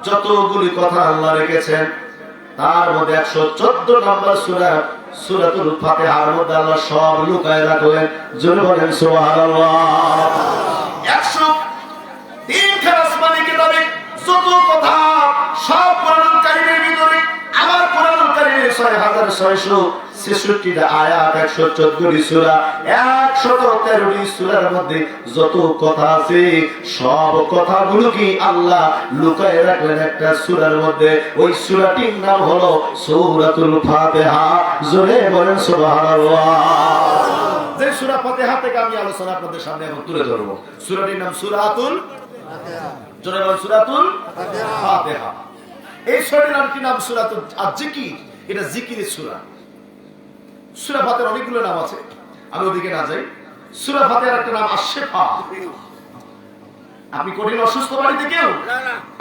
যতগুলি কথা আল্লাহ রেখেছেন তার মধ্যে 114 নম্বর সূরা সূরাতুল ফাতিহার মধ্যে আল্লাহ সব লুকায় রাখলেন। জোরে বলেন সুবহানাল্লাহ। 103 খানা আসমানি কিতাবে যত কথা সব কোরআনুল কারীমের ভিতরে, আমার কোরআনুল কারীমের 6666 টা আয়াত, 114টি সূরা, 113টি সূরার মধ্যে যত কথা আছে সব কথাগুলো কি আল্লাহ লুকায় রাখলেন একটা সূরার মধ্যে। ওই সূরাটির নাম হলো সূরাতুল ফাতিহা। জোরে বলেন সুবহানাল্লাহ। যে সূরা ফাতিহা থেকে আমি আলোচনা আপনাদের সামনে এখন তুলে ধরব, সূরাটির নাম সূরাতুল ফাতিহা। জোরে বলেন সূরাতুল ফাতিহা। এই সূরাটির নাম সূরাতুল জিকির। এটা জিকিরের সূরা। সূরা ফাতিহার অনেকগুলো নাম আছে, আমি ওদিকে না যাই। সূরা ফাতিহার একটা নাম আশ-শিফা। আপনি কঠিন অসুস্থ বাড়িতে কেউ,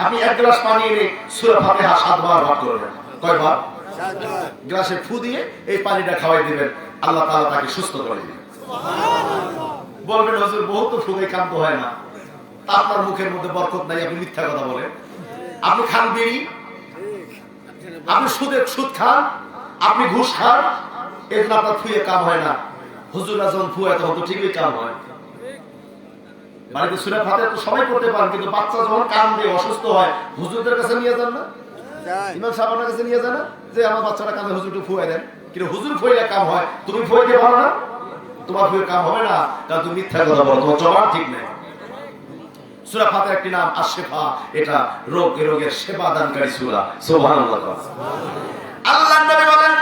আপনি এক গ্লাস পানি এনে সূরা ফাতিহা 7 বার পাঠ করবেন। কয়বার? 7 বার। গ্লাসে ফু দিয়ে এই পানিটা খাওয়াই দিবেন, আল্লাহ তাআলা তাকে সুস্থ করে দিবেন। সুবহানাল্লাহ। বলবেন হুজুর বহুত তো ফুকে কাম তো হয় না, তা আপনার মুখের মধ্যে বরকত নাই, আপনি মিথ্যা কথা বলেন। আপনি খান বিড়ি, আপনি সুদ খান, আপনি ঘুষ খান, এর জন্য আপনার ফুয়ে কাম হয় না। হুজুররা যখন ফুয়ে তখন তো ঠিকই কাম হয়। বাড়িতে সূরা ফাতিহা তো সবাই পড়তে পারেন, কিন্তু বাচ্চা যখন কান দিয়ে অসুস্থ হয় হুজুরদের কাছে নিয়ে যান না, ইমাম সাহেবের কাছে নিয়ে যান না, যে আমার বাচ্চাটা কাঁদে হুজুর একটু ফুয়ে দেন। কিন্তু হুজুর ফুয়ে কাম হয়, তুমি ফুয়ে পারো না, তোমার ফুয়ে কাম হবে না, কারণ তুমি মিথ্যা কথা বলো, তোমার জবাব ঠিক নেই। সূরা ফাতিহার একটি নাম আশ-শিফা। এটা রোগের সেবা দানকারী সূরা। সুবহানাল্লাহ। আল্লাহর নবী বলেন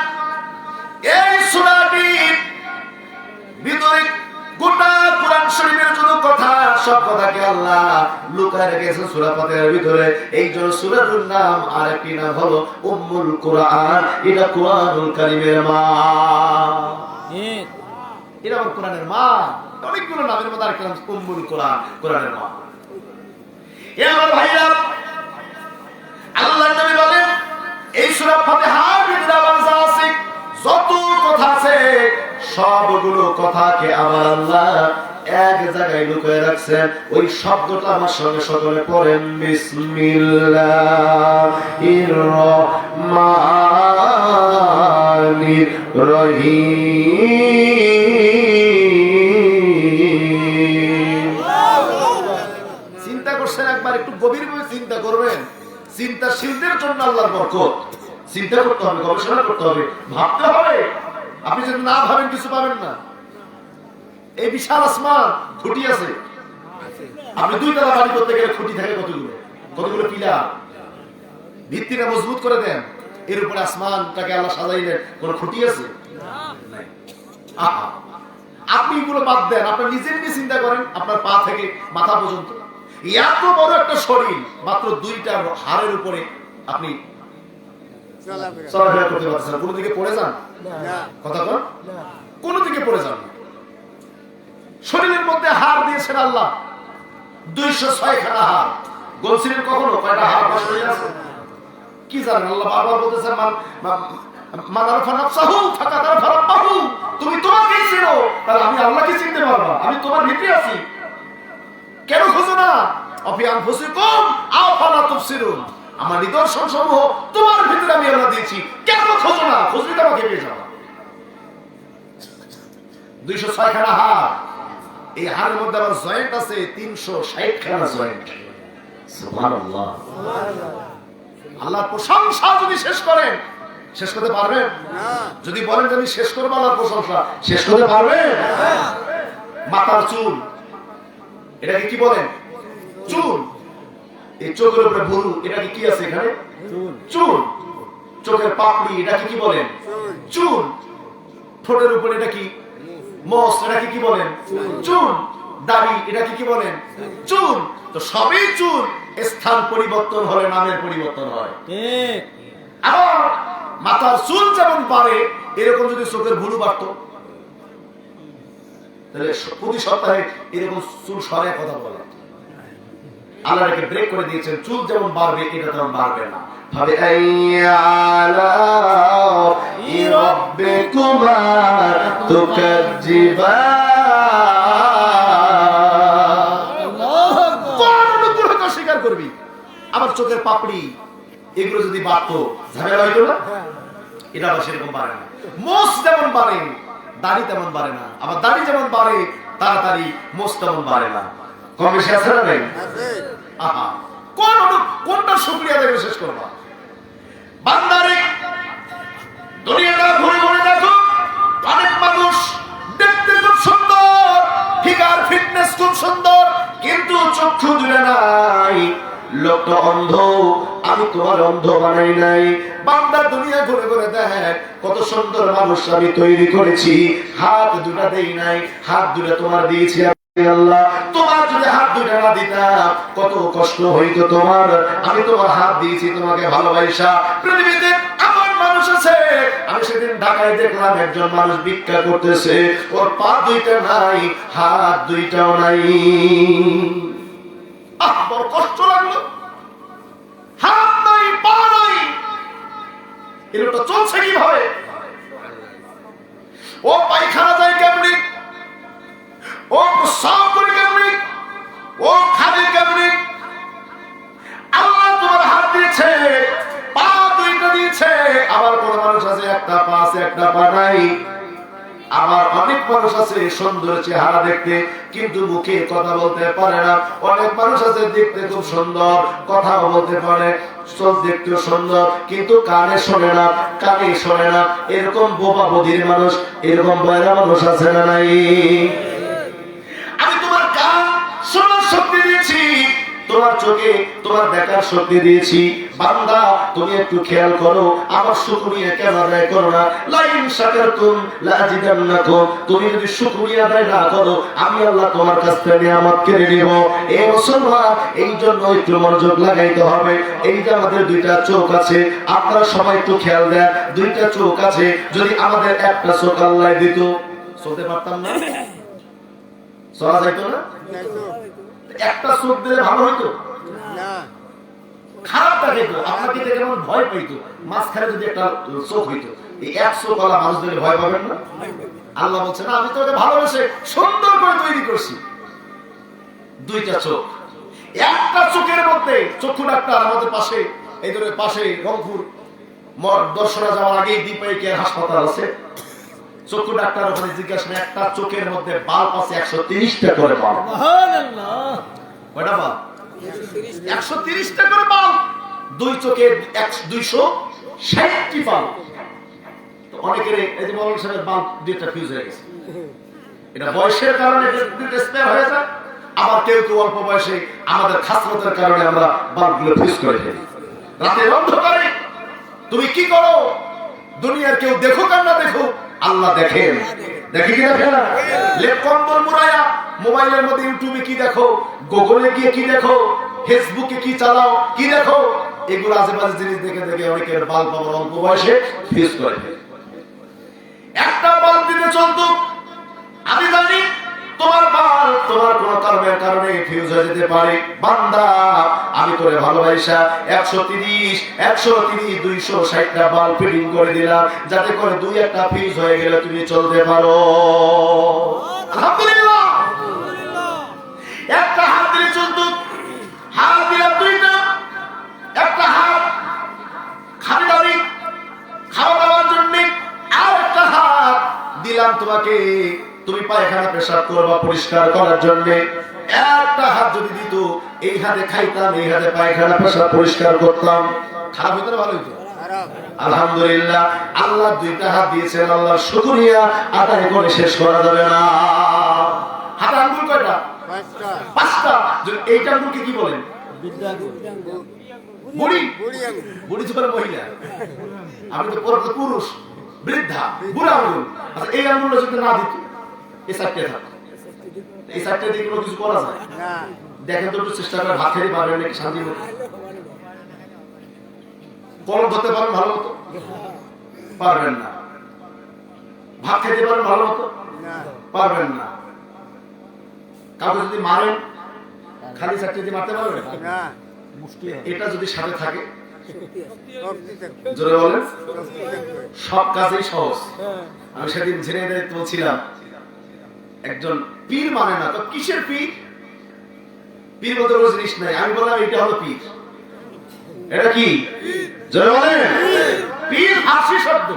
এই সূরাটির ভিতরে গোটা কোরআন শরীফের যত কথা সব কথাকে আল্লাহ লুকায় রেখেছেন সূরা ফাতিহার ভিতরে। এই জন্য সূরাটির নাম আরেকটি নাম হলো উম্মুল কুরআন। এটা কোরআনুল কারীমের মা। এটা আমার কোরআনের মা। অনেকগুলো নামের মধ্যে আরেকটা নাম উম্মুল কুরআন, কোরআনের মা। এ আমার ভাইরা, আল্লাহর নবী বলেন এই সূরা ফাতিহার ভিতরে আমার যা আছে, যত কথা আছে সবগুলো কথাকে আমার আল্লাহ এক জায়গায় লুকিয়ে রাখছেন। ওই শব্দটা আমার সঙ্গে সকলে পড়েন, বিসমিল্লাহির রহমানির রহিম। চিন্তা করছেন একবার, একটু গভীরভাবে চিন্তা করবেন। চিন্তাশীলদের জন্য আল্লাহর বরকত। চিন্তা করতে হবে, গবেষণা করতে হবে, ভাবতে হবে। আপনি যদি না ভাবেন কিছু পাবেন না। এই বিশাল আসমান খুঁটি আছে, আপনি 2 তলা বাড়ি করতে গেলে খুঁটি থাকে কতগুলো পিলার, ভিত্তিটা মজবুত করে দেন, এর উপরে আসমানটাকে আল্লাহ সাজাইলেন, কোন খুঁটি আছে? আপনি এগুলো বাদ দেন, আপনার নিজের নিয়ে চিন্তা করেন, আপনার পা থেকে মাথা পর্যন্ত এত বড় একটা শরীর, মাত্র 2টা হাড়ের উপরে আপনি চলাফেরা করতে পারছেন। কোন দিকে পড়ে যান? কথা বল, কোন দিকে পড়ে যান? শরীরের মধ্যে হাড় দিয়েছেন আল্লাহ 206 খানা হাড়। গলছিলেন কখনো কয়টা হাড় শরীরে আছে? কি জানেন? আল্লাহ বারবার বলতেছেন মান আরাফা নাফসাহু ফাকাদ আরাফা রাব্বাহু। তুমি তোমাকেই চিনো, তাহলে আমি আল্লাহকে চিনতে পারবা। আমি তোমার ভিতরে আছি, কেন খোঁজো না? আফি আনফুসিকুম আফালা তুবসিরুন। আমার নিদর্শন সমূহ তোমার ভিতরে আমি আল্লাহ দিয়েছি, কেন খোঁজো না? খুঁজলে তো আমাকে পেয়ে যাবে। 206 খানা হাড়, এই হাড়ের মধ্যে আবার জয়েন্ট আছে 360 খানা জয়েন্ট। সুবহানাল্লাহ। আল্লাহর প্রশংসা যদি শেষ করেন, শেষ করতে পারবেন না। যদি বলেন যে আমি শেষ করবো আল্লাহর প্রশংসা, শেষ করতে পারবেন না। মাথার চুল, এটাকে কি বলেন? চুল। এই চোখের উপরে ভুরু, এটাকে কি আছে এখানে? চুল। চোখের পাপড়ি, এটাকে কি বলেন? চুল। ঠোঁটের উপরে এটা কি? মোষ, এটাকে কি বলেন? চুল। দাড়ি, এটাকে কি বলেন? চুল। তো সবই চুল, স্থান পরিবর্তন হলে নামের পরিবর্তন হয়। ঠিক। আবার মাথার চুল যেমন বাড়ে, এরকম যদি চোখের ভুরু বাড়তো, তাহলে প্রতি সপ্তাহে এরকম চুল সরায় কথা বলা। আল্লাহ একে ব্রেক করে দিয়েছেন, চুল যেমন বাড়বে এটা তেমন বাড়বে না। ভাবে আইয়ালা রাব্বিকুমা তুকাজ্জিবান। কোন অনুগ্রহকে স্বীকার করবি? আবার চোখের পাপড়ি, এগুলো যদি বাড়তো ঝামেলা হইতো না? এটা আবার সেরকম বাড়ে না। মোষ যেমন বাড়ে দাড়ি তেমন বাড়ে না, আবার দাড়ি যেমন বাড়ে তাড়াতাড়ি মোষ তেমন বাড়ে না। কম বেশি আছে না? নেই? আহা, কোনটা শুকরিয়া দেবে শেষ করবা? বান্দারে দুনিয়াটা ঘুরে ঘুরে দেখো, অনেক মানুষ দেখতে খুব সুন্দর, ফিগার ফিটনেস খুব সুন্দর, কিন্তু চক্ষু জুড়ে নাই, লোকটা অন্ধ। আমি তোমার অন্ধ বানাই নাই। বান্দা দুনিয়া ঘুরে ঘুরে দেখ, কত সুন্দর মানুষ আমি তৈরি করেছি, হাত দুটা দেই নাই, হাত দুটা তোমার দিয়েছি আল্লাহ। তোমার যদি হাত দুটা না দিতাম কত কষ্ট হইতো তোমার। আমি তোমার হাত দিয়েছি তোমাকে ভালোবাসা। পৃথিবীতে এমন মানুষ আছে, আমি সেদিন ঢাকায় দেখলাম একজন মানুষ ভিক্ষা করতেছে, ওর পা দুইটা নাই, হাত দুইটাও নাই। বড় কষ্ট লাগলো, হাত নাই, পা নাই, এগুলো চলছে কিভাবে? ও পায়খানা যায় কেমনি, ও প্রস্রাব করে কেমনি, ও খাবে কেমনি? আল্লাহ তোমার হাত দিয়েছে, পা দুইটা দিয়েছে। আবার কোন মানুষ আছে একটা পা আছে একটা পা নাই। আবার অনেক মানুষ আছে সুন্দর চেহারা দেখতে, কিন্তু মুখে কথা বলতে পারে না। অনেক মানুষ আছে দেখতে খুব সুন্দর, কথাও বলতে পারে, দেখতেও সুন্দর, কিন্তু কানে শোনে না, কানে শোনে না। এরকম বোবা বধির মানুষ, এরকম বয়রা মানুষ আছে না নাই? আমি তোমার কান শোনার শক্তি দিয়েছি, তোমার চোখে তোমার দেখার শক্তি দিয়েছি। বান্দা তুমি একটু খেয়াল করো, আমার শুকরিয়া কেন আদায় করো না? লাইন শাকারতুম লাজিদান্নাকুম, তুমি যদি শুকরিয়া আদায় না করো আমি আল্লাহ তোমার কাছ থেকে নিয়ামত কেড়ে নেব। এই মুসলমান, এই জন্য একটু মনোযোগ লাগাইতে হবে। এই যে আমাদের দুইটা চোখ আছে, আপনারা সবাই একটু খেয়াল দেন, দুইটা চোখ আছে, যদি আমাদের একটা চোখ আল্লাহ দিত চলতে পারতাম না? চলা যাইতো না? একটা চোখ দিলে ভালো হইতো না? খারাপ দেখাইতো, আপনাকে যেমন ভয় পাইতো, মাঝখানে যদি একটা চোখ হইতো, এই এক চোখ ওয়ালা মানুষ দিলে ভয় পাবেন না? আল্লাহ বলছে না, আমি তোকে ভালোবেসে সুন্দর করে তৈরি করছি। দুইটা চোখ, একটা চোখের মধ্যে চক্ষু ডাক্তার আমাদের পাশে, এই ধরে পাশে রংপুর দর্শনা যাওয়ার আগে দীপাই কেয়ার হাসপাতাল আছে, চক্ষু ডাক্তার ওখানে জিজ্ঞাসা, একটা চোখের মধ্যে বাল্ব আছে 130টা করে বাল্ব। কয়টা বাল্ব? 130টা করে বাল্ব। দুই চোখে 260টি বাল্ব। তো অনেকের এই যে মৌলানা সাহেবের বাল্ব দুইটা ফিউজ হয়ে গেছে, এটা বয়সের কারণে দুইটা স্পেয়ার হয়ে যায়। আবার কেউ কেউ অল্প বয়সে আমাদের খাসলতের কারণে আমরা বাল্বগুলো ফিউজ করে ফেলি। রাতের অন্ধকারে তুমি কি করো? দুনিয়ার কেউ দেখো আর না দেখো, আল্লাহ দেখেন। দেখে কি দেখে না? লেপ কম্বল মুড়ায়া মোবাইলের মধ্যে ইউটিউবে কি দেখো, গুগলে গিয়ে কি দেখো, ফেসবুকে কি চালাও, কি দেখো, এগুলো আশেপাশে জিনিস দেখে দেখে অনেকের বাল্ব আবার অল্প বয়সে ফিউজ করে। একটা বাল্ব দিতে চলতো, আমি জানি তোমার বাল্ব তোমার কোন কারণের কারণে ফিউজ হয়ে যেতে পারে। বান্দা, আমি তোরে ভালোবাসা 130 260টা বাল্ব ফিটিং করে দিলাম, যাতে করে দুই একটা ফিউজ হয়ে গেলে তুমি চলতে পারো। আলহামদুলিল্লাহ। একটা হাত দিলে চলতো, হাত দিলাম দুইটা, একটা হাত খালি খাওয়া দাওয়ার জন্য, আর একটা হাত দিলাম তোমাকে তুমি পায়খানা পেশাব করবা পরিষ্কার করার জন্য। একটা হাত যদি দিত, এই হাতে খাইতাম, এই হাতে পায়খানা পেশাব পরিষ্কার করতাম। খারাপ হইতো না ভালো হইতো? আলহামদুলিল্লাহ, আল্লাহ দুইটা হাত দিয়েছেন, আল্লাহর শুকরিয়া আদায় করে শেষ করা যাবে না। হাতে আঙ্গুল কয়টা? 5টা। এইটা আঙ্গুলকে কি বলেন? বুড়ি। বুড়ি ছিল মহিলা, আমি তো পুরুষ, বৃদ্ধা, বুড়া আঙ্গুল। এই আঙ্গুলটা যদি না দিত, এই 4টে থাকতো, এই 4টে দিয়ে কোনো কিছু করা যায় না। দেখেন তো একটু চেষ্টা করে, ভাত খেতে পারবেন নাকি শান্তি মতো? কলম ধরতে পারেন ভালো মতো? পারবেন না। ভাত খেতে পারেন ভালো মতো? পারবেন না। কাউকে যদি মারেন, খালি 4টে দিয়ে মারতে পারবেন না। এটা যদি সাথে থাকে, জোরে বলেন, সব কাজেই সহজ। আমি সেদিন ঝিনাইদহে দায়িত্ব বলছিলাম, একজন পীর মানে না, তো কিসের পীর? পীর বলতে কোনো জিনিস নাই। আমি বললাম এটা হলো পীর। এটা কি জোরে বলেন? পীর ফার্সি শব্দ,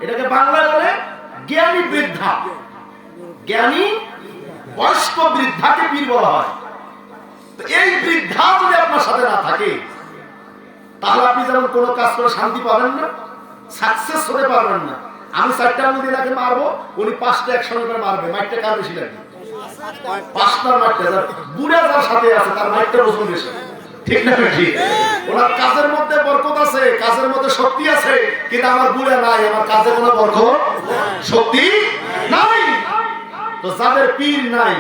এটাকে বাংলায় বলে জ্ঞানী বৃদ্ধা। জ্ঞানী বয়স্ক বৃদ্ধাকে পীর বলা হয়। তো এই বৃদ্ধা যদি আপনার সাথে না থাকে, তাহলে আপনি যেমন কোনো কাজ করে শান্তি পাবেন না, সাকসেস হতে পারবেন না। আমি 4টার মধ্যে এনাকে মারবো, উনি 5টা একসঙ্গে করে মারবে, মাইটটা কার বেশি লাগবে? 5টার মাইটটা। বুড়া যার সাথে আছে তার মাইটটা ওজন বেশি, ঠিক না? ঠিক। ওনার কাজের মধ্যে বরকত আছে, কাজের মধ্যে শক্তি আছে, কিন্তু আমার বুড়া নাই, আমার কাজে কোনো বরকত শক্তি নাই। তো যাদের পীর নাই,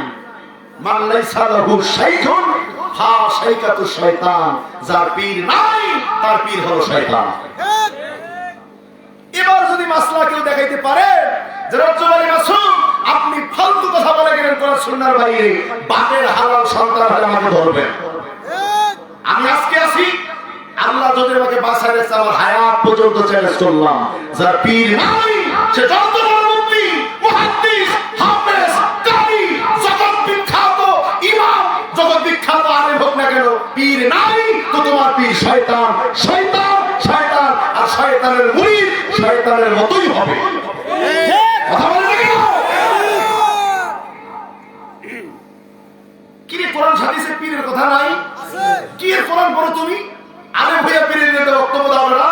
মান লাইসা লাহু শাইখুন ফা শাইখাতু শয়তান, যার পীর নাই তার পীর হলো শয়তান। এবার যদি মাসলা কেউ দেখাইতে পারে যে রজ্জুল আলী মাসুম আপনি ফালতু কথা বলে গেলেন কোরআন সুন্নাহর বাইরে, বাপের হালাল সন্তান হলে আমাকে ধরবেন। আমি আজকে আসি, আল্লাহ যদি আমাকে বাঁচায় রেখেছে, আমার হায়াত পর্যন্ত চ্যালেঞ্জ করলাম, যার পীর নাই সে যত বড় মুফতি, মুহাদ্দিস, হাফেজ, কারি, জগৎ বিখ্যাত ইমাম, জগৎ বিখ্যাত আলেম হোক না কেন, পীর নাই তো তোমার পীর শয়তান। শয়তান শয়তান, আর শয়তানের মুরিদ শয়তানের মতোই হবে। কথা বলেন না কেন? কি রে, কোরআন হাদিসে পীরের কথা নাই? কি এর কোরআন পড়ো তুমি? আরে ভাইয়া পীরের নিয়ে বক্তব্য দাও না,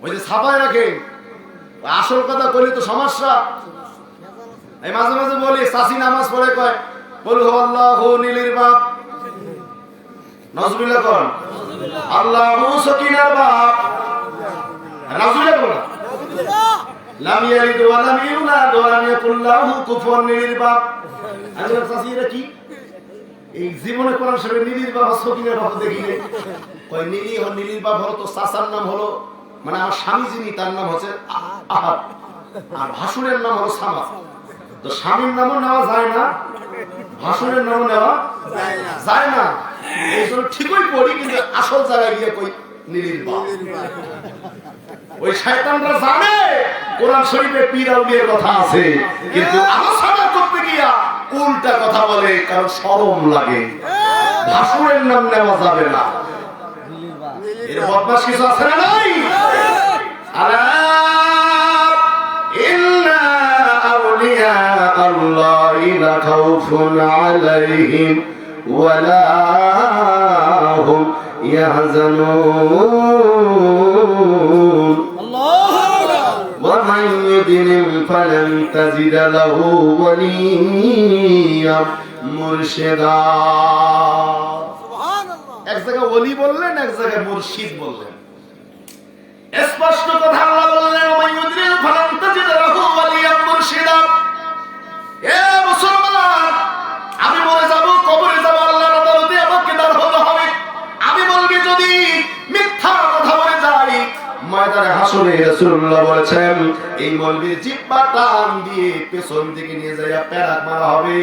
ওই যে ছাপায় রাখে। আসল কথা বলি তো সমস্যা। এই মাঝে মাঝে বলি চাষি নামাজ পড়ে কয় বলু আল্লাহু নীলির বাপ, নজরুল্লাহ কোন আল্লাহু সকিনার বাপ, নজরুল্লাহ কোন লাম ইয়ালিদ ওয়া লাম ইউলাদ ওয়া লাম ইয়াকুল লাহু কুফুয়ান নীলির বাপ। আমি চাষি এরা কি এই জীবনে কোরআন শরীফে নীলির বাপ সকিনার বাপ দেখিলে কয় নীলি হল, নীলির বাপ হলো তো চাচার নাম হলো, মানে আমার স্বামী যিনি তার নাম হচ্ছে আহাদ, আর ভাসুরের নাম হলো সামা। তো স্বামীর নামও নেওয়া যায় না, ভাসুরের নামও নেওয়া যায় না। এই জন্য ঠিকই পড়ি, কিন্তু আসল জায়গায় গিয়ে কই নীলির বাপ। ওই শয়তানরা জানে কোরআন শরীফে পীর আউলিয়ার কথা আছে, কিন্তু আলোচনা করতে গিয়া উল্টা কথা বলে, কারণ শরম লাগে। ভাসুরের নাম নেওয়া যাবে না। এর বদমাশ কিছু আছে না নাই? আলা ইন্না আউলিয়া আল্লাহি লা খাউফুন আলাইহিম ওয়া লা হুম ইয়াহজানুন। আল্লাহু আকবার। ওয়া মান ইউদ্লিল ফালান তাজিদ লাহু ওয়ালিয়্যাম মুরশিদা। এক জায়গায় ওলি বললেন, এক জায়গায় মুর্শিদ বললেন। স্পষ্ট কথা আল্লাহ বললেন ওমাইয়ুদ্রিল ফালান তাজিদ লাহু ওয়ালিয়্যাম মুরশিদা। এ মুসলমান, আমি মরে যাব, কবরে যাব, আল্লাহর আদালতে আমাকে দাঁড় হতে হবে। আমি বলবি যদি মিথ্যা কথা বলে যাই, ময়দানে হাসরে রাসূলুল্লাহ বলেছেন এই মৌলবীর জিহ্বা টান দিয়ে পেছন দিকে নিয়ে যাইয়া পেরাক মারা হবে,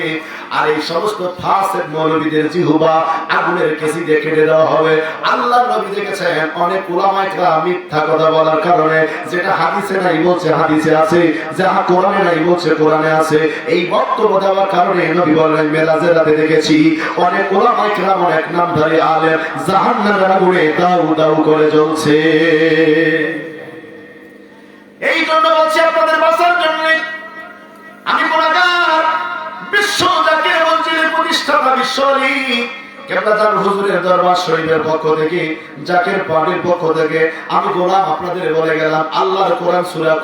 আর এই সমস্ত ফাসিক মৌলবীদের জিহ্বা আগুনের কেসি দিয়ে কেটে দেওয়া হবে। আল্লাহর নবী দেখেছেন অনেক উলামায়ে কেরাম মিথ্যা কথা বলার কারণে, যেটা হাদিসে নাই বলছে হাদিসে আছে, যা কোরআনে নাই বলছে কোরআনে আছে, এই বক্তব্য দেওয়ার কারণে নবী বললেন মেরাজের রাতে দেখেছি অনেক উলামায়ে কেরাম, অনেক নামধারী আলেম জাহান্নামের আগুনে দাউ দাউ করে জ্বলছে। এই জন্য বলছি আপনাদের বাঁচার জন্য, আমি গুনাহগার, বিশ্ব জাকির মঞ্জিলের প্রতিষ্ঠাতা বিশ্বলী কেবলাদার হুজুরের দরবার শরীফের পক্ষ থেকে, জাকির পার্টির পক্ষ থেকে আমি গোলাম আপনাদের বলে গেলাম, আল্লাহর কোরআন সূরা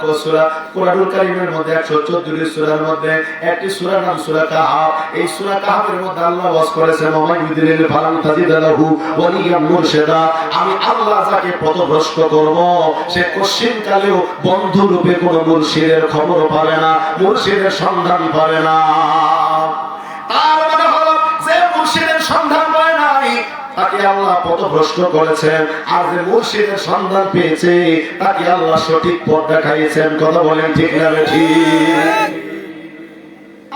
কোরআনুল কারীমের মধ্যে 114টি সূরার মধ্যে একটি সূরার নাম সূরা কাহাফ। এই সূরা কাহাফের মধ্যে আল্লাহ ওয়াজ করেছেন ওমাইয়ুদ্দিল ফালান তাজিদ লাহু ওয়ালিয়্যাম মুরশিদা। আমি আল্লাহ যাকে পথভ্রষ্ট করব, সে কোশ্চিন কালেও বন্ধু রূপে কোন মুর্শিদের খবর পাবে না, মুর্শিদের সন্ধান পাবে না। তার মানে হলো যে মুর্শিদের সন্ধান পায় নাই তাকে আল্লাহ পথভ্রষ্ট করেছেন, আর যে মুর্শিদের সন্ধান পেয়েছে তাকে আল্লাহ সঠিক পথ দেখাইয়েছেন। কথা বলেন ঠিক না ঠিক?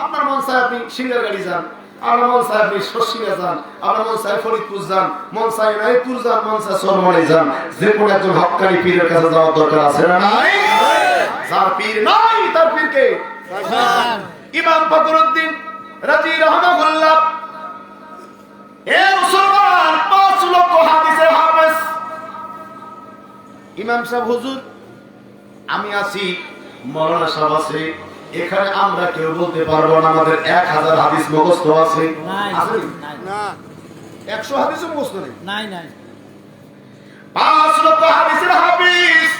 আপনার মন চায় আপনি সিঙ্গার গাড়ি যান, আপনার মন চায় আপনি শশিয়া যান, আপনার মন চায় ফরিদপুর যান, মন চায় নাইপুর যান, মন চায় চরমণি যান, যে কোনো একজন হক্কানি পীরের কাছে যাওয়ার দরকার আছে না নাই? যার পীর নাই তার পীরকে ইমাম ফখরুদ্দিন রাজি রাহমাহুল্লাহ এ মুসলমান, 5 লক্ষ হাদিসের হাফেজ ইমাম সাহেব হুজুর, আমি আছি, মাওলানা সাহেব আছে, এখানে আমরা কেউ বলতে পারবো না আমাদের 1000 হাদিস মুখস্থ আছে। আছে না 100 হাদিসও মুখস্থ নেই। নাই নাই 5 লক্ষ হাদিসের হাফেজ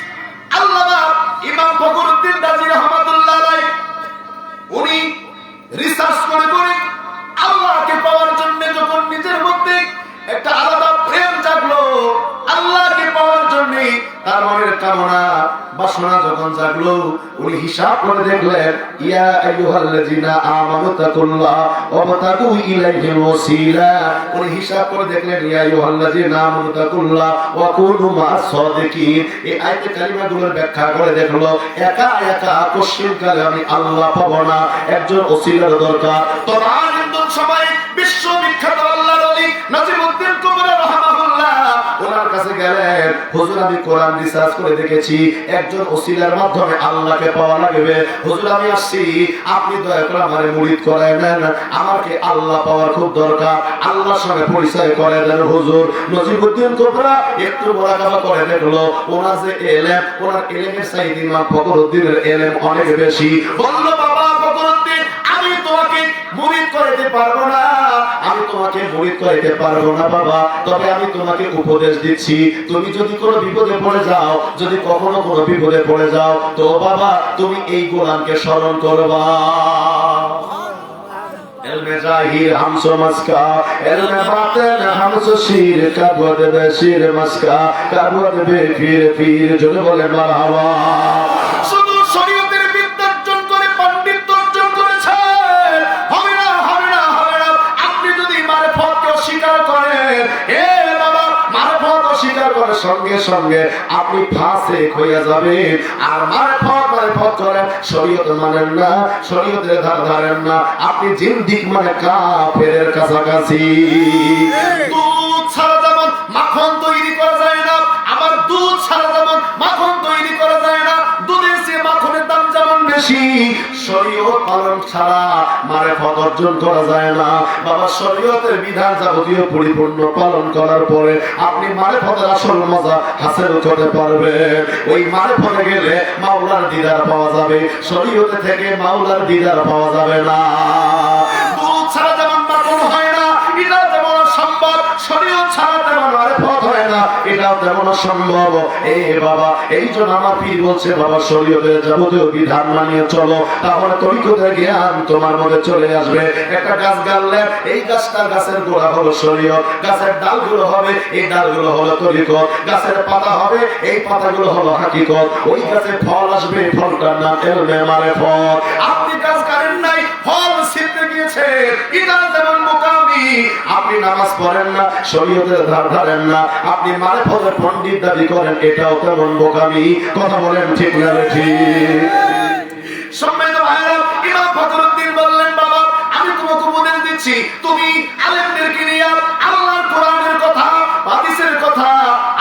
আল্লামা ইমাম ফখরুদ্দিন রাজি রাহমাতুল্লাহ আলাইহি, উনি রিসার্চ করে আল্লাহকে পাওয়ার জন্য যখন নিজের মধ্যে একটা আলাদা প্রেম জাগলো, আল্লাহকে পাওয়ার জন্য তার মনের কামনা বাসনা যখন জাগলো, উনি হিসাব করে দেখলেন, ইয়া আইয়ুহাল্লাযিনা আমানু তাকুল্লাহ ওয়াবতাগু ইলাইহিল ওয়াসিলা। উনি হিসাব করে দেখলেন, ইয়া আইয়ুহাল্লাযিনা আমানু তাকুল্লাহ ওয়া কুনু মা'আস সাদিকিন। এই আয়াতে কালিমাগুলোর ব্যাখ্যা করে দেখলো, একা একা কোশ্চিনকালে আমি আল্লাহ পাবো না, একজন ওসিলার দরকার। তদানীন্তন সময়ে বিশ্ববিখ্যাত আল্লাহর ওলি নাজিমউদ্দিন কুবরা রাহমাহুল্লাহ ওনার কাছে গেলেন, হুজুর আমি কোরআন রিসার্চ করে দেখেছি একজন ওসিলার মাধ্যমে আল্লাহকে পাওয়া লাগবে, হুজুর আমি আসছি, আপনি দয়া করে আমারে মুরিদ করায় নেন, আমাকে আল্লাহ পাওয়ার খুব দরকার, আল্লাহর সঙ্গে পরিচয় করে দেন হুজুর। নাজিমউদ্দিন কুবরা একটু মুরাকাবা করে দেখলো, ওনার যে এলেম, ওনার এলেমের চাইতে ইমাম ফখরুদ্দিনের এলেম অনেক বেশি। বলল, বাবা ফখরুদ্দিন, আমি তোমাকে মুরিদ করাইতে পারবো না, আমি তোমাকে মুরিদ করাইতে পারবো না বাবা, তবে আমি তোমাকে উপদেশ দিচ্ছি, তুমি যদি কোনো বিপদে পড়ে যাও, যদি কখনো কোনো বিপদে পড়ে যাও, তো বাবা তুমি এই কোরআনকে স্মরণ করবা। এলমে জাহির হামসো মাসকা, এলমে বাতিন হামসো শির, কাবদ বেশির মাসকা, কাবদ বেফির ফির, জোরে বলে মারহাবা। শুধু শরীয়তের বিদ্যা অর্জন করে পাণ্ডিত্য অর্জন করেছে, হবে না, হবে না, হবে না। আপনি যদি মারফতকে অস্বীকার করেন, এ বাবা মারফত অস্বীকার করার সঙ্গে সঙ্গে আপনি ফাসিক হয়ে যাবেন। আর মারফত করেন, শরীয়ত মানেন না, শরীয়তের ধার ধারেন না, আপনি জিন্দিক মানে কাফেরের কাছাকাছি। দুধ ছাড়া যেমন মাখন তৈরি করা যায় না, আবার দুধ ছাড়া যেমন মাখন তৈরি করা যায় না, দুধের চেয়ে মাখনের দাম যেমন বেশি, শরীয়ত পালন ছাড়া মারফত অর্জন করা যায় না। বাবা শরীয়তের বিধান যাবতীয় পরিপূর্ণ পালন করার পরে আপনি মারফতের আসল মজা হাসিল করতে পারবেন। ওই মারফতে গেলে মাওলার দিদার পাওয়া যাবে, শরীয়তে থেকে মাওলার দিদার পাওয়া যাবে না। দুধ ছাড়া যেমন মাখন হয় না, এটা যেমন সম্ভব, শরীয়ত ছাড়া তেমন মারফত হয় না, এটাও তেমন সম্ভব। এ বাবা, এই জন্য আমার পীর বলছে, বাবা শরীয়তের যাবতীয় বিধান মানিয়ে চলো, তাহলে তরিকতের জ্ঞান তোমার মধ্যে চলে আসবে। একটা গাছ গাড়লে এই গাছটার গাছের গোড়া হলো শরীয়ত, গাছের ডালগুলো হবে, এই ডালগুলো হলো তরিকত, গাছের পাতা হবে, এই পাতাগুলো হলো হাকিকত, ওই গাছে ফল আসবে, ফলটার নাম এলমে মারফত। আপনি গাছ কাটেন নাই, ফল ছিঁড়তে গিয়েছে, এটা যেমন বোকামি। আপনি নামাজ পড়েন না, শরীয়তের ধার ধারেন না, আপনি মারফতের পণ্ডিত দাবি করেন, এটাও তেমন বোকামি। কথা বলেন ঠিক না ঠিক? সম্মানিত ভাইরা, ইমাম ফখরুদ্দিন বললেন, বাবা আমি তোমাকে উপদেশ দিচ্ছি, তুমি আলেমদেরকে নিয়ে আল্লাহর কোরআনের কথা, হাদিসের কথা,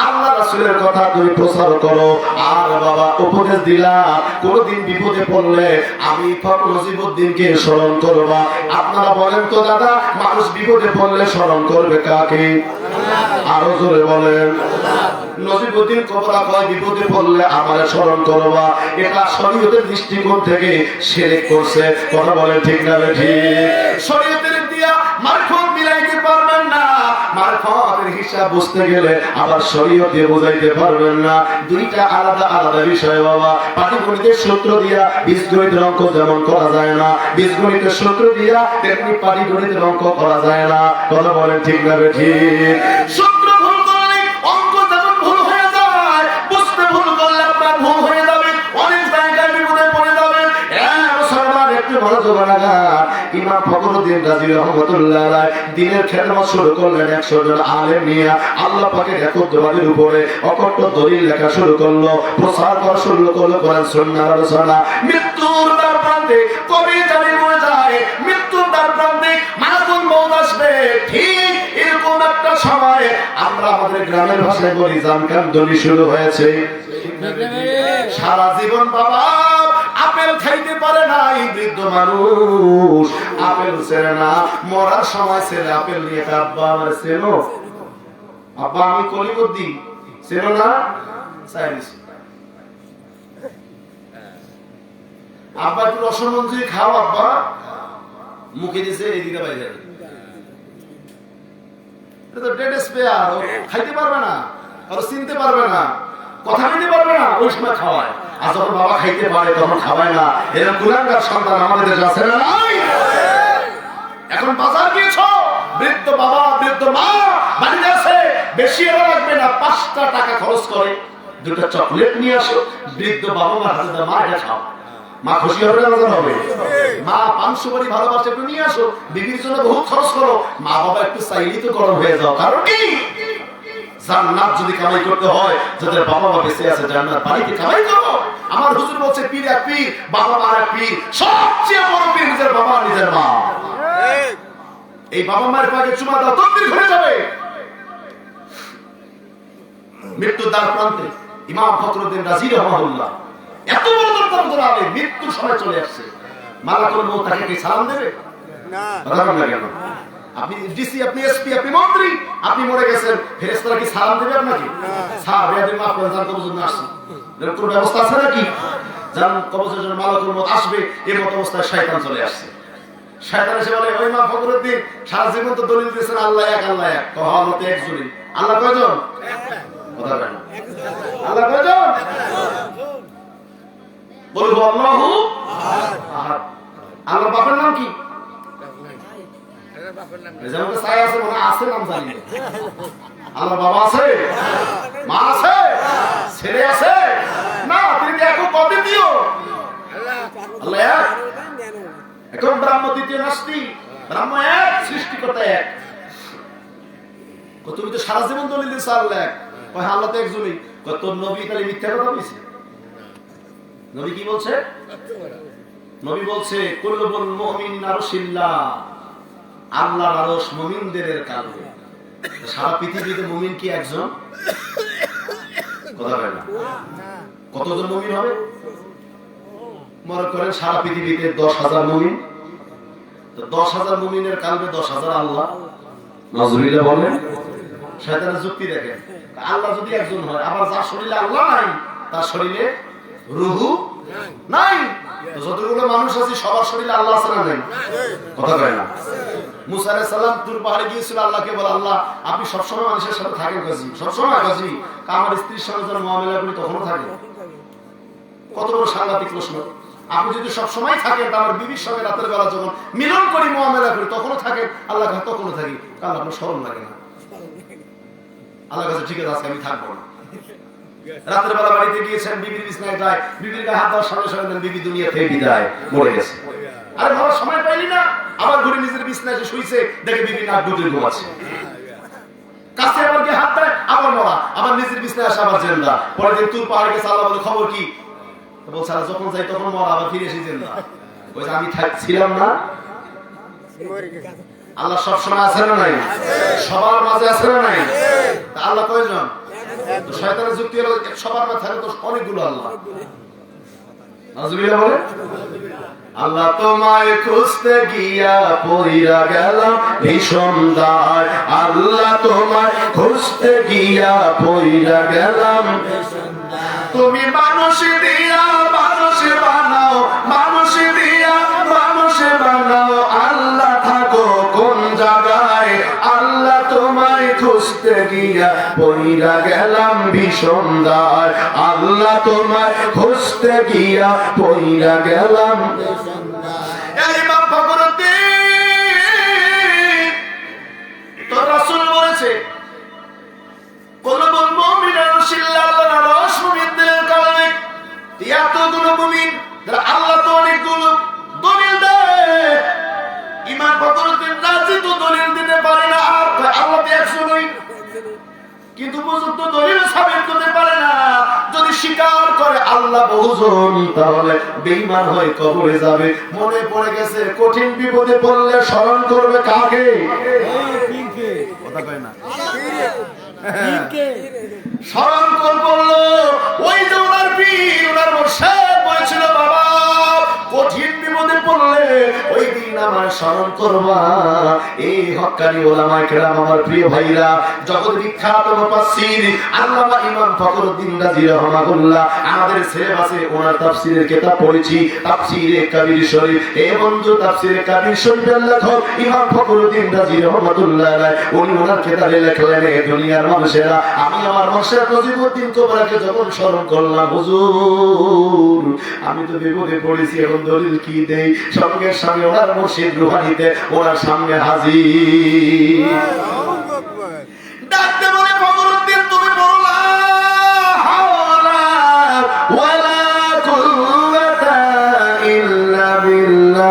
আল্লাহ রাসূলের কথা তুমি প্রচার করো। আর বাবা উপদেশ দিলাম, কোনদিন বিপদে পড়লে আমি নজিবউদ্দিনকে স্মরণ করবা। আপনারা বলেন তো দাদা, মানুষ বিপদে পড়লে স্মরণ করবে কাকে? আরো জোরে বলেন। নজিবউদ্দিন কুবরা কয়, বিপদে পড়লে আমারে স্মরণ করবা। এটা শরীয়তের দৃষ্টিকোণ থেকে শিরক করছে। কথা বলেন ঠিক না ঠিক? শরীয়তের দিয়া মারফত মিলাইতে পারবেন না, মারফতের হিসাব বুঝতে গেলে আবার শরীয়ত দিয়ে বোঝাইতে পারবেন না, দুইটা আলাদা আলাদা বিষয় বাবা। পাটিগণিতের সূত্র দিয়া বীজগণিতের অঙ্ক যেমন করা যায় না, বীজগণিতের সূত্র দিয়া তেমনি পাটিগণিতের অঙ্ক করা যায় না। কথা বলেন ঠিক না ঠিক? সূত্র ভুল করলে অঙ্ক যেমন ভুল হয়ে যায়, বুঝতে ভুল করলে আপনার ভুল হয়ে যাবে, অনেক জায়গায় বিপদে পড়ে যাবেন। একটু মনোযোগ লাগান। ইমাম ফখরুদ্দিন রাজি রাহমাতুল্লাহ আলাইহি দিনের খেদমত শুরু করলেন 100 জন আলেম নিয়ে। আল্লাহ পাকের একত্ববাদের উপরে অকট্ট দলিল লেখা শুরু করলো, প্রচার করা শুরু করলো কোরআন সুন্নাহর আলোচনা। মৃত্যুর দ্বার প্রান্তে কবি জানি মরে যায়, মৃত্যুর দ্বার প্রান্তে মালাকুল মউত আসবে। ঠিক এরকম একটা সময় আমরা আমাদের গ্রামের ভাষায় বলি জামকান্দনি শুরু হয়েছে। সারা জীবন বাবা আপেল খাইতে পারে নাই বৃদ্ধ মানুষ, আপেল চেনে না, মরার সময় ছেলে আপেল নিয়ে আব্বা আমার চেনো, আব্বা আমি কলিবদ্দি চেনো না, চাইনিজ আব্বা একটু রসুন মঞ্জুরি খাও, আব্বা মুখে দিয়েছে এদিকে বাইরে, এটা তো ডেড স্পেয়ার, খাইতে পারবে না, আর চিনতে পারবে না, কথা বলতে পারবে না, ওই সময় খাওয়ায়। আর যখন বাবা খাইতে পারে তখন খাওয়ায় না। এরকম কুলাঙ্গার সন্তান আমাদের দেশে আছে না নাই? এখন বাজার গিয়েছো, বৃদ্ধ বাবা বৃদ্ধ মা বাড়িতে আছে, বেশি এরা লাগবে না, 5টা টাকা খরচ করে 2টা চকলেট নিয়ে আসো, বৃদ্ধ বাবা মার হাতে দাও, মা এটা খাও, মা খুশি হবে না হবে? মা 500 বাড়ি ভালোবাসে একটু নিয়ে আসো, বিবির জন্য বহু খরচ করো, মা বাবা একটু চাইলেই তো গরম হয়ে যাও। কারণ কি? জান্নাত যদি কামাই করতে হয়, যাদের বাবা মা বেঁচে আছে জান্নাত বাড়িতে কামাই করো। আমার হুজুর বলছে পীর এক পীর, বাবা মা এক পীর, সবচেয়ে বড় পীর নিজের বাবা নিজের মা। এই বাবা মায়ের পায়ে চুমা দাও, তকদির ঘুরে যাবে। মৃত্যুর দ্বার প্রান্তে ইমাম ফখরুদ্দিন রাজি রাহমাহুল্লাহ এত বড় দরকার আলে মৃত্যুর সময় চলে আসছে, মালাকুল মউত তাকে কি সালাম দেবে? না, সালাম না কেন? আপনি ডিসি, আপনি এসপি, আপনি মন্ত্রী, আপনি মরে গেছেন, ফেরেশতারা কি সালাম দেবে আপনাকে? স্যার বেয়াদবি মাফ করে যান, কবজের জন্য আসছেন, এরকম কোনো ব্যবস্থা আছে নাকি? যান কবজের জন্য মালাকুল মউত আসবে, এই মত অবস্থায় শয়তান চলে আসছে। শয়তান এসে বলে, ওই ইমাম ফখরুদ্দিন সারা জীবন তো দলিল দিয়েছেন আল্লাহ এক আল্লাহ এক, কহ মতে একজনই, আল্লাহ কয়জন? কথা বলেন, আল্লাহ কয়জন? বলবো আল্লাহু আহাদ। আল্লাহ বাপের নাম কি? আল্লাহ বাবা আছে, মা আছে, ছেলে আছে না? তিনি দেখো কবে দিও আল্লাহ এক, এখন ব্রহ্ম দ্বিতীয় নাস্তি, ব্রহ্ম এক, সৃষ্টিকর্তা এক। তুমি তো সারা জীবন দলিল দিয়েছ আল্লাহ এক, আল্লাহ তো একজনই। তোর নবী তাহলে মিথ্যা কথা বলছে? নবী কি বলছে? নবী বলছে কুল্লুল মুমিনিন আরশিল্লাহ, আল্লাহর আরশ মুমিনদের কাঁধে। সারা পৃথিবীতে মুমিন কি একজন? কথা বলে না, কতজন মুমিন হবে? মনে করেন সারা পৃথিবীতে 10,000 মুমিন, তো 10,000 মুমিনের কালবে 10,000 আল্লাহ। নাজরুল্লাহ বলেন, শয়তানের যুক্তি দেখেন, আল্লাহ যদি একজন হয়, আবার যার শরীরে আল্লাহ নাই তার শরীরে রুহু নাই। যতগুলো মানুষ আছে সবার শরীরে আল্লাহ আছে না নাই? কথা কয় না। মুসা আলাইহিস সালাম তুর পাহাড়ে গিয়েছিল, আল্লাহকে বলে, আল্লাহ আপনি সবসময় মানুষের সাথে থাকেন কাজী, সবসময় কাজী, আমার স্ত্রীর সঙ্গে যখন মুআমালা করি তখনও থাকে। কত বড় সাংঘাতিক প্রশ্ন! আপনি যদি সবসময় থাকেন, আমার বিবির সঙ্গে রাতের বেলা যখন মিলন করি মুআমালা করি তখনও থাকেন, আল্লাহ কাছে তখনও থাকি, কারণ আপনার শরম লাগে না? আল্লাহ কাছে ঠিক আছে আজকে আমি থাকবো না। রাতের বেলা বাড়িতে গিয়েছেন, বিবির বিছানায় যায়, বিবির গায়ে হাত দেওয়ার সঙ্গে সঙ্গে বিবি দুনিয়া থেকে বিদায়, মরে গেছে। আরে বাবা সময় পাইলি না, আবার ঘুরে নিজের বিছানায় এসে শুইছে, দেখে বিবি নাক ডুবে ঘুমাচ্ছে, কাছে আবার গিয়ে হাত দেয়, আবার মরা, আবার নিজের বিছানায় আসে, আবার জেন্দা। পরের দিন তুর পাহাড়ে গেছে, আল্লাহ বলে খবর কি? বলছে যখন যাই তখন মরা, আবার ফিরে এসে জেন্দা। বলছে আমি ছিলাম না? আল্লাহ সবসময় আছে না নাই? সবার মাঝে আছে না নাই? আল্লাহ কয়জন? শয়তানের যুক্তি হলো সবার মাঝে থাকে তো অনেকগুলো আল্লাহ। নাজরুল্লাহ বলে, আল্লাহ তোমায় খুঁজতে গিয়া পইরা গেলাম ভীষণ দায়, আল্লাহ তোমায় খুঁজতে গিয়া পইরা গেলাম। তুমি মানুষ দিয়া মানুষ বানাও, মানুষ দিয়া মানুষ বানাও, আল্লাহ থাকো কোন জায়গায়? আল্লাহ তোমায় খুঁজতে গিয়া পইরা গেলাম ভীষণ দায়, আল্লাহ তোমায় খুঁজতে গিয়া পইরা গেলাম। এই ইমাম ফখরুদ্দিন তো রাসূল বলেছে, কুল্লুল মুমিনিন আরশিল্লাহ, আল্লাহর আরশ মুমিনদের কারণে। এতগুলো মুমিন, আল্লাহ তো অনেকগুলো দলিল দেয়, ইমাম ফখরুদ্দিন রাজি তো দলিল দিতে পারে না, আর আল্লাহ তো একজনই, কিন্তু বুজুর্গ দলিল সাবিত করতে পারে না। যদি স্বীকার করে আল্লাহ বহুজন, তাহলে বেঈমান হয়ে কবরে যাবে। মনে পড়ে গেছে, কঠিন বিপদে পড়লে স্মরণ করবে কাকে? কথা কয় না, স্মরণ করলো ওই যে ওনার পীর, ওনার মুর্শিদ বলেছিল, বাবা কঠিন বিপদে পড়লে ওই দিন আমার স্মরণ করবা। এই হক্কানি ওলামায়ে কেরাম আমার প্রিয় ভাইরা, জগৎ বিখ্যাত মুফাসসির আল্লামা ইমাম ফখরুদ্দীন রাজি রাহমাতুল্লাহ, আমাদের সিলেবাসে ওনার তাফসীরের কিতাব পড়েছি, তাফসীরে কাবীর শরীফ। এই বন্ধু তাফসীরে কাবীর শরীফের লেখক ইমাম ফখরুদ্দীন রাজি রাহমাতুল্লাহ আলাইহি, উনি ওনার কিতাবে লেখলেন, এই দুনিয়ার মানুষেরা, আমি আমার মুর্শিদ নজিবউদ্দিন কোবরাকে যখন স্মরণ করলাম, হুজুর আমি তো বিপদে পড়েছি, এখন দলিল কি দেই? সঙ্গে সঙ্গে ওনার মুর্শিদ রুহানিতে ওনার সামনে হাজির। ডাকতে বলে, ফখরুদ্দীন তুমি বলো লা হাওলা ওয়ালা কুওয়াতা ইল্লা বিল্লাহ।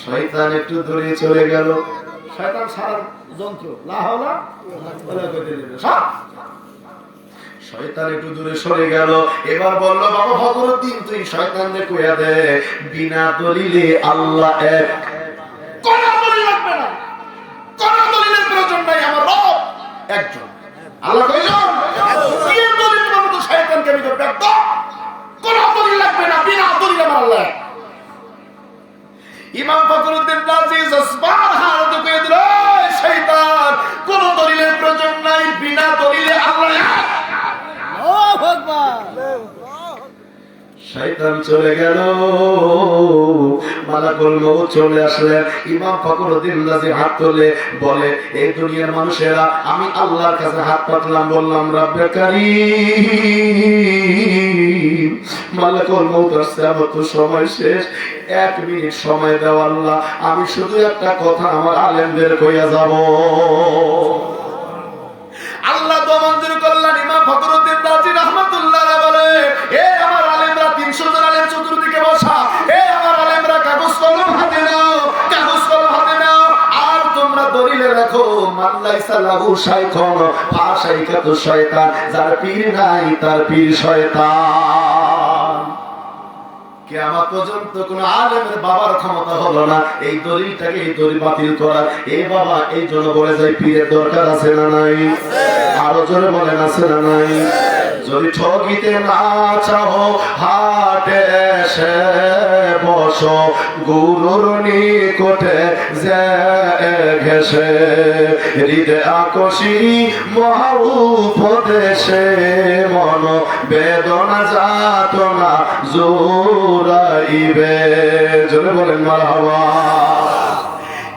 শয়তান একটু দূরে চলে গেল। শয়তান সারা যন্ত্র, লা হাওলা ওয়ালা কুওয়াতা ইল্লা বিল্লাহ। শয়তান একটু দূরে সরে গেল। এবার বলল, বাবা ফখরুদ্দীন তুই শয়তানকে কইয়া দে, বিনা দলিলে আল্লাহ এক। কোন দলিল লাগবে না, কোন দলিলের প্রয়োজন নাই, আমার রব একজন, আল্লাহ কয়জন? কি দলিল বলো তো শয়তানকে আমি করতে দাও, কোন দলিল লাগবে না, বিনা দলিলে আমার আল্লাহ। ইমাম ফখরুদ্দীন রাজি জসবার হাত কইয়া দিল, শয়তান কোন দলিলের প্রয়োজন নাই, বিনা দলিলে আল্লাহ এক। শয়তান চলে গেল। মালাকুল মউত চলে আসলেন। ইমাম ফখরুদ্দীন রাজি হাত তুলে বলে, এই দুনিয়ার মানুষেরা, আমি আল্লাহর কাছে হাত পাতলাম, বললাম রব্বে কারীম, মালাকুল মউত আসছে, আমার তো সময় শেষ, 1 মিনিট সময় দাও আল্লাহ, আমি শুধু একটা কথা আমার আলেমদের কইয়া যাব। আল্লাহ তো মঞ্জুর করলেন। ইমাম ফখরুদ্দীন রাজি রাহমাতুল্লাহ বলে, এ আমার আলেমরা, 300 জন আলেম চতুর্দিকে বসা, এ আমার আলেমরা কাগজ কলম হাতে নাও, কাগজ কলম হাতে নাও, আর তোমরা দলিলে রাখো, মান লাইসা লাহু শাইখুন ফাশাইকাতু শয়তান, যার পীর নাই তার পীর শয়তান। কিয়ামত পর্যন্ত কোন আলেমের বাবার ক্ষমতা হলো না এই দলিলটাকে, এই দলিল বাতিল করার। এ বাবা, এই জন্য বলে যায় পীরের দরকার আছে না নাই? আরো জোরে বলেন, আছে না নাই? যদি ঠকিতে না চাও, হাটে এসে বসো, গুরুর নিকটে যে ঘেসে, হৃদয় আকর্ষী মহা উপদেশে, মন বেদনা যাতনা জোরাইবে। জোরে বলেন মারহাবা।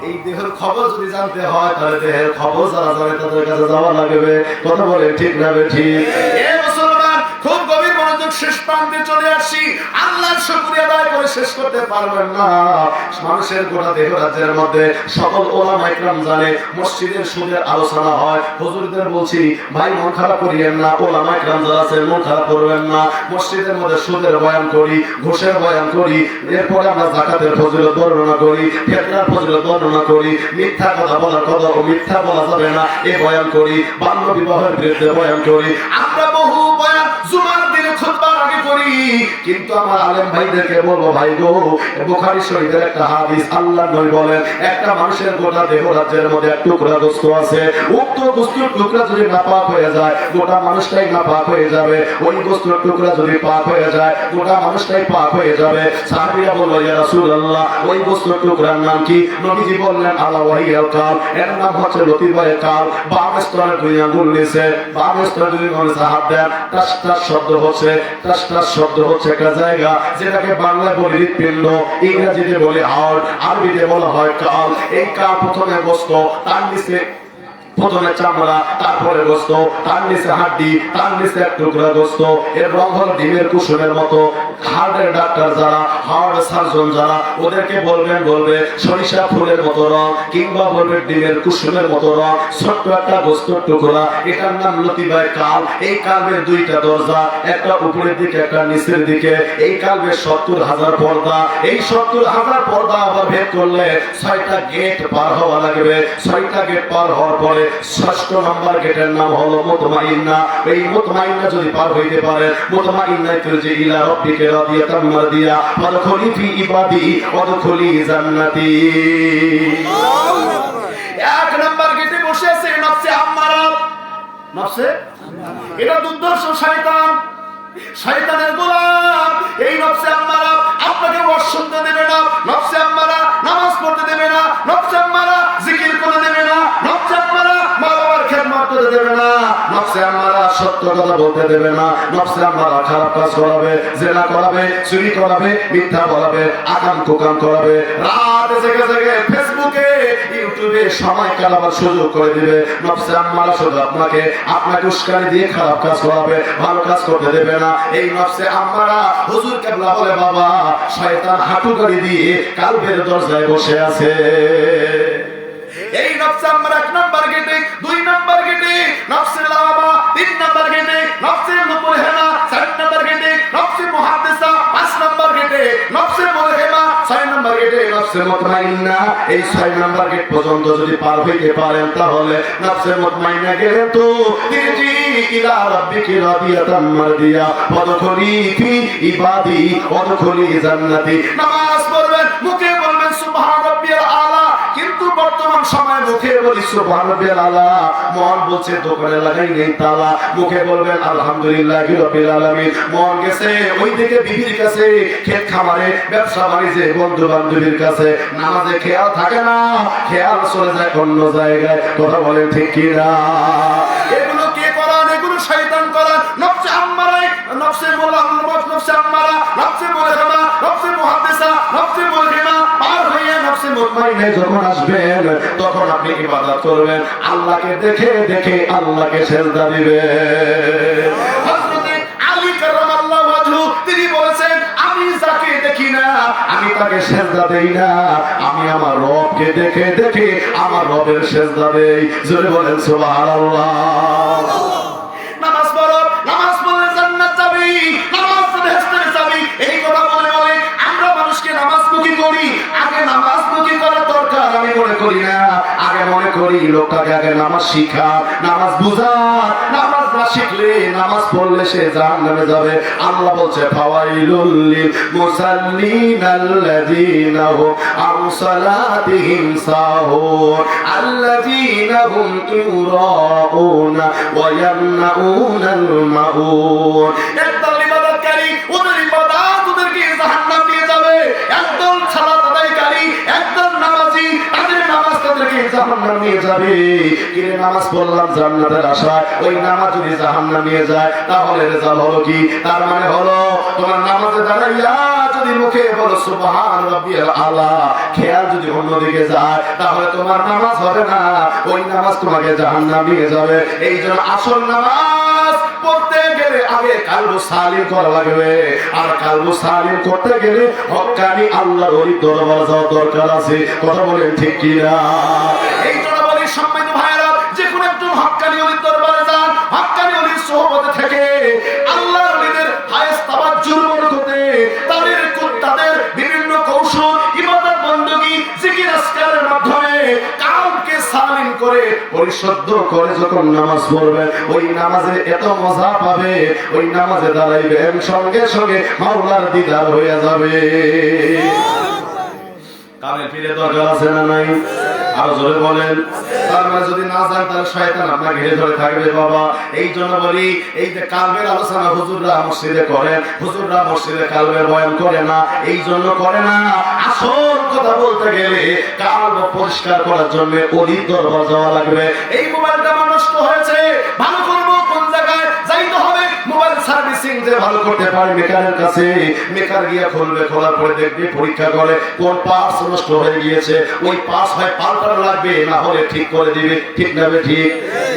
এই দেহের খবর যদি জানতে হয়, তাহলে দেহের খবর যারা জানে তাদের কাছে যাওয়া লাগবে। কথা বলে ঠিক না ঠিক? এ মুসলমান, খুব গভীর মনোযোগ, শেষ প্রান্তে চলে আসছি। আল্লাহর শুকরিয়া আদায় করে শেষ করতে পারবেন না। মানুষের গোটা দেহ রাজ্যের মধ্যে সকল ওলামায়ে কেরাম জানে, মসজিদের সুদের আলোচনা হয়, হুজুরদের বলছি ভাই মন খারাপ করিয়েন না, ওলামায়ে কেরাম যারা আছেন মন খারাপ করবেন না। মসজিদের মধ্যে সুদের বয়ান করি, ঘুষের বয়ান করি, এরপরে আমরা যাকাতের ফজিলত বর্ণনা করি, ফিতরার ফজিলত বর্ণনা করি, মিথ্যা কথা বলার কথা ও মিথ্যা বলা যাবে না এ বয়ান করি, বাল্য বিবাহের বিরুদ্ধে বয়ান করি। আমরা বহু বয়ান জুমার দিনে খুতবার আগে করি। কিন্তু আমার আলেম ভাইদেরকে বলবো, ভাই গো, বুখারী শরীফের একটা হাদিস, আল্লাহর নবী বলেন, একটা মানুষের গোটা দেহ রাজ্যের মধ্যে এক টুকরা গোশত আছে, উক্ত গোশতের টুকরা যদি নাপাক হয়ে যায়, গোটা মানুষটাই নাপাক হয়ে যাবে। ওই গোশতের টুকরা যদি পাক হয়ে যায়, গোটা মানুষটাই পাক হয়ে যাবে। সাহাবীরা বলল, ইয়া রাসূলুল্লাহ, ওই গোশতের টুকরার নাম কি? নবীজি বললেন, আলা ওয়াহিয়াল কাল, এর নাম হচ্ছে লতিফায়ে কাল। বাম স্তরে 2 আঙ্গুল নিচে, বাম স্তরে 2 আঙ্গুল নিচে হাত দেন। টাস শব্দ হচ্ছে, টাস শব্দ হচ্ছে একটা জায়গা, যেটাকে বাংলায় বলি হৃৎপিণ্ড, ইংরেজিতে বলি হার্ট, আরবিতে বলা হয় কাল। এই কাল প্রথমে গোশত, তার নিচে প্রথমে চামড়া, তারপরে গোশত, তার নিচে হাড্ডি, তার নিচে এক টুকরা গোশত। এর রং হলো ডিমের কুসুমের মতো। হার্টের ডাক্তার যারা, হার্ট সার্জন যারা, ওদেরকে বলবে সরিষা ফুলের মতো রং, কিংবা বলবে ডিমের কুসুমের মতো রং, ছোট্ট একটা গোশতের টুকরা, এটার নাম লতিফায়ে কাল। এই কালবের 2টা দরজা, একটা উপরের দিকে, একটা নিচের দিকে। এই কালবের 70,000 পর্দা। এই 70,000 পর্দা আবার ভেদ করলে 6টা গেট পার হওয়া লাগবে। 6টা গেট পার হওয়ার পরে 6ষ্ঠ নম্বর গেটের নাম হলো মুতমাইন্না। এই মুতমাইন্না যদি পার হইতে পারে, মুতমাইন্না তুরজি ইলা রাব্বিকা রাদিয়াতাম মারদিয়া ফাদখুলি ফি ইবাদি ওয়াদখুলি জান্নাতি। 1 নম্বর গেটে বসে আছে নফসে আম্মারা। নফসে এটা দুর্দর্শ শয়তান, শয়তানের গোলাম। এই নফসে আম্মারা আপনাকে ওয়াজ শুনতে দেবে না, নফসে আম্মারা নামাজ পড়তে দেবে না, নফসে আম্মারা জিকির করে দেবে না, নফসে আম্মারা মা বাবার খেদমত করে দেবে না, নফসে আম্মারা সত্য কথা বলতে দেবে না, নফসে আম্মারা খারাপ কাজ করাবে, জেনা করাবে, চুরি করাবে, মিথ্যা বলাবে, আকাম কুকাম করাবে, রাত জেগে জেগে ফেসবুকে ইউটিউবে সময় কাটাবার সুযোগ করে দিবে। নফসে আম্মারা শুধু আপনাকে উস্কানি দিয়ে খারাপ কাজ করাবে, ভালো কাজ করতে দেবে না। এই নফসে আম্মারা হুজুর কেবলা বলে বাবা শয়তান হাঁটু গাড়ি দিয়ে কালবের দরজায় বসে আছে। এই নফসে আম্মারা 1 নাম্বার গেটে, 2 নাম্বার গেটে নফসে লাওয়ামা, 3 নাম্বার গেটে নফসে মুলহেমা, 4 নাম্বার গেটে নফসে মুহাদ্দিসা, 5 নাম্বার গেটে নফসে মুলহেমা, 6 নাম্বার গেটে নফসে মুতমাইন্না। এই 6 নাম্বার গেট পর্যন্ত যদি পার হইতে পারেন তাহলে নফসে মুতমাইন্না গেলে তো তিরজি ইলা রাব্বিকি রাদিয়াতাম মারদিয়া ওয়াদখুলি ফি ইবাদি ওয়াদখুলি জান্নাতি। নামাজ পড়বেন, মুখে বলবেন সুবহান রাব্বিয়াল আলা, কিন্তু বর্তমান সময় মুখে বলি সুবহান রাব্বিয়াল আলা, মন বলছে দোকানে লাগাই নেই তালা, মুখে বলবেন আলহামদুলিল্লাহি রাব্বিল আলামিন, মন গেছে ওইদিকে বিবির কাছে, ক্ষেত খামারে, ব্যবসা বাণিজ্যে, বন্ধু বান্ধবীর কাছে, নামাজে খেয়াল থাকে না, খেয়াল চলে যায় অন্য জায়গায়। কথা বলেন ঠিক কি না? এগুলো কে করান? এগুলো শয়তান করান। নফসে আম্মারা, নফসে নফসে আম্মারা, নফসে মুলহিমা, নফসে মুহাদ্দিসা, নফসে মুলহিমা পার হয়ে নফসে মুতমাইন্না যখন আসবেন তখন আপনি ইবাদত করবেন, আল্লাহকে দেখে দেখে আল্লাহকে সিজদা দিবেন। হযরতে আলী কারামাল্লাহু ওয়াজহু তিনি বলেছেন আমি যাকে দেখি না আমি তাকে সিজদা দেই না, আমি আমার রবকে দেখে দেখে আমার রবের সিজদা দেই। জোরে বলেন সুবহানাল্লাহ। নামাজ পড়ো, নামাজ পড়লে জান্নাত যাবে, নামাজ বেহেশতের যাবে। এই কথা বলে বলে আমরা মানুষকে নামাজমুখী করি। আগে নামাজমুখী করা দরকার আমি মনে করি না, আগে মনে করি লোকটাকে আগে নামাজ শিখা, নামাজ বুঝা, নামাজ না শিখলে নামাজ পড়লে সে জাহান্নামে যাবে। আল্লাহ বলছে ফাওয়াইলুল লিল মুসাল্লিনাল্লাযীনা হুম আন সালাতিহিম সাহুন আল্লাযীনা হুম ইউরাউনা ওয়া ইয়ামনাউনাল মাউন। একদল ইবাদতকারী ওদের ইবাদত ওদেরকে জাহান্নাম নিয়ে যাবে, একদল সালাত আদায়কারী, একদল নামাজি তাদের নামাজ তাদেরকে জাহান্নাম নিয়ে যাবে। কিরে নামাজ পড়লাম জান্নাতের আশায়, ওই নামাজ যদি জাহান্নাম নিয়ে যায় তাহলে রেজাল্ট হলো কি? তার মানে হলো তোমার নামাজে দাঁড়াইয়া যদি মুখে বলো সুবহান রাব্বিয়াল আলা, খেয়াল যদি অন্যদিকে যায় তাহলে তোমার নামাজ হবে না, ওই নামাজ তোমাকে জাহান্নাম নিয়ে যাবে। এই জন্য আসল নামাজ পড়তে গেলে আগে কালবু সালিম করা লাগবে, আর কালবু সালিম করতে গেলে হক্কানি আল্লাহর ওই দরবার যাওয়া দরকার আছে। কথা বলেন ঠিক কি না? এই জন্য বলি সম্মানিত ভাইরা, যে কোন একজন হক্কানি ওলির দরবারে যান, হক্কানি ওলির সোহবতে থেকে আল্লাহর ওলিদের হায়েস তাওয়াজ্জুর বরকতে তাদের বিভিন্ন কৌশল ইবাদত বندگی জিকির আজকারের মাধ্যমে কাউকে সালিম করে পরিশুদ্ধ করে যখন নামাজ পড়বেন ওই নামাজে এত মজা পাবে, ওই নামাজে দাঁড়াইবেন সঙ্গে সঙ্গে মাওলার দিদার হয়ে যাবে। কানে ফিরে দরকার আছে না নাই? আরো জোরে বলেন। তার মানে যদি না যান তাহলে শয়তান আপনাকে ঘিরে ধরে থাকবে বাবা। এই জন্য বলি এই যে কালবের আলোচনা হুজুররা মসজিদে করেন, হুজুররা মসজিদে কালবের বয়ান করে না, এই জন্য করে না। আসল কথা বলতে গেলে কালব পরিষ্কার করার জন্য ওলির দরবার যাওয়া লাগবে। এই মোবাইলটা নষ্ট হয়েছে, ভালো করবো কোন জায়গায় যাইতে হবে? মোবাইল সার্ভিসিং যে ভালো করতে পারে মেকারের কাছে, মেকার গিয়ে খুলবে, খোলার পরে দেখবে, পরীক্ষা করে কোন পার্টস নষ্ট হয়ে গিয়েছে, ওই পার্টস হয় পাল্টানো লাগবে, না হলে ঠিক করে দিবে। ঠিক না? ঠিক।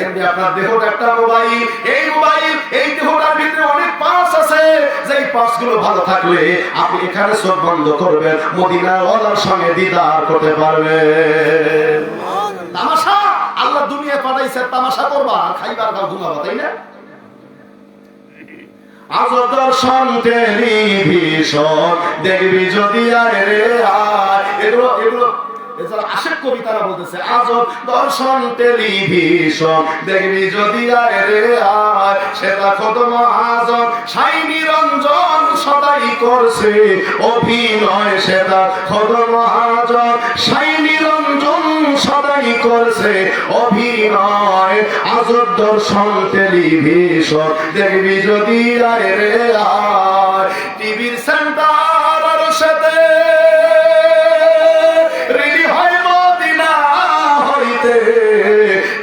এমনি আপনার দেহটা একটা মোবাইল, এই মোবাইল এই দেহটার ভিতরে অনেক পার্টস আছে, যেই পার্টস গুলো ভালো থাকলে আপনি এখানে চোখ বন্ধ করবেন, মদিনার ওয়ালার সঙ্গে দিদার করতে পারবেন। তামাশা আল্লাহ দুনিয়া পাঠাইছে তামাশা করবা, খাইবার বা ঘুমাবা, তাই না? আজ দর্শন টেলিভিশন দেখবি যদি আয় রে আয়, এগুলো এগুলো এছাড়া আশেক কবিতারা বলতেছে আজ দর্শন টেলিভিশন দেখবি যদি আয় রে আয়, সেটা কত মহাজন সাই নিরঞ্জন সদাই করছে অভিনয়, সেটা কত মহাজন সাই নিরঞ্জন সদাই করছে অভিনয় আজব দর্শন টেলিভিশন দেখবি যদি আয় রে আয় টিভির সেন্টার আর সাথে রেডি হয় মদিনা হইতে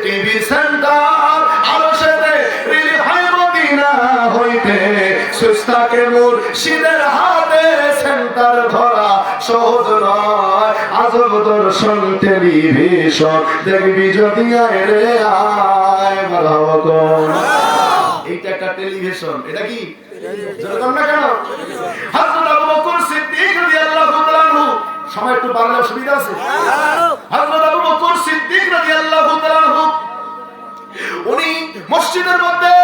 টিভি সেন্টার আর সাথে রেডি হয় মদিনা হইতে সুস্তাকে মুর্শিদের হাতে সেন্টার ধরা সহজ নয় আজব দর্শন টেলিভিশন দেখবি যদি আয় রে আয় মারহাবা কোন এইটা একটা টেলিভিশন এটা কি যেরকম না কেন হযরত আবু বকর সিদ্দিক রাদিয়াল্লাহু তাআলা আনহু সময় একটু বাড়লে সুবিধা আছে হযরত আবু বকর সিদ্দিক রাদিয়াল্লাহু তাআলা আনহু উনি মসজিদের মধ্যে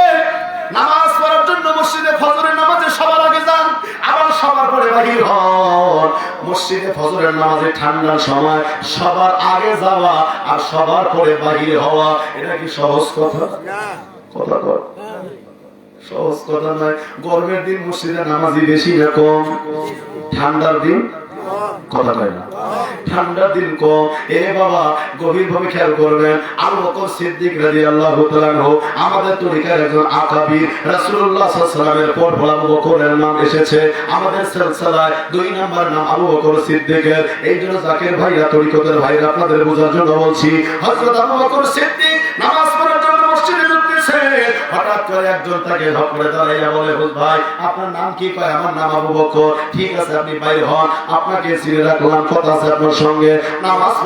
নামাজ পড়ার জন্য মসজিদে ফজরের নামাজে সবার আগে যান আবার সবার পরে বাহির হন মসজিদে ফজরের নামাজে ঠান্ডার সময় সবার আগে যাওয়া আর সবার পরে বাহির হওয়া এটা কি সহজ কথা কথা কর সহজ কথা নয় গরমের দিন মসজিদে নামাজি বেশি না কম ঠান্ডার দিন কথা কয় না ঠান্ডার দিন কম এ বাবা গভীরভাবে খেয়াল করবেন আবু বকর সিদ্দিক রাদিয়াল্লাহু তাআলা আনহু আমাদের তরিকার একজন আকাবির রাসূলুল্লাহ সাল্লাল্লাহু আলাইহি ওয়াসাল্লামের পর আবু বকরের নাম এসেছে আমাদের সিলসিলায় 2 নাম্বার নাম আবু বকর সিদ্দিকের এইজন্য জাকির ভাইরা তরিকতের ভাইরা আপনাদের বোঝার জন্য বলছি হযরত আবু বকর সিদ্দিক নামাজ পড়ার জন্য মসজিদে ঢুকতেছে হঠাৎ করে একজন তাকে ধরে দাঁড়াইয়া বলে ভাই আপনার নাম কি কয় আমার নাম আবু বকর ঠিক আছে আপনি বাইরে হন আপনাকে চিনে রাখলাম কথা আছে আপনার সঙ্গে নামাজ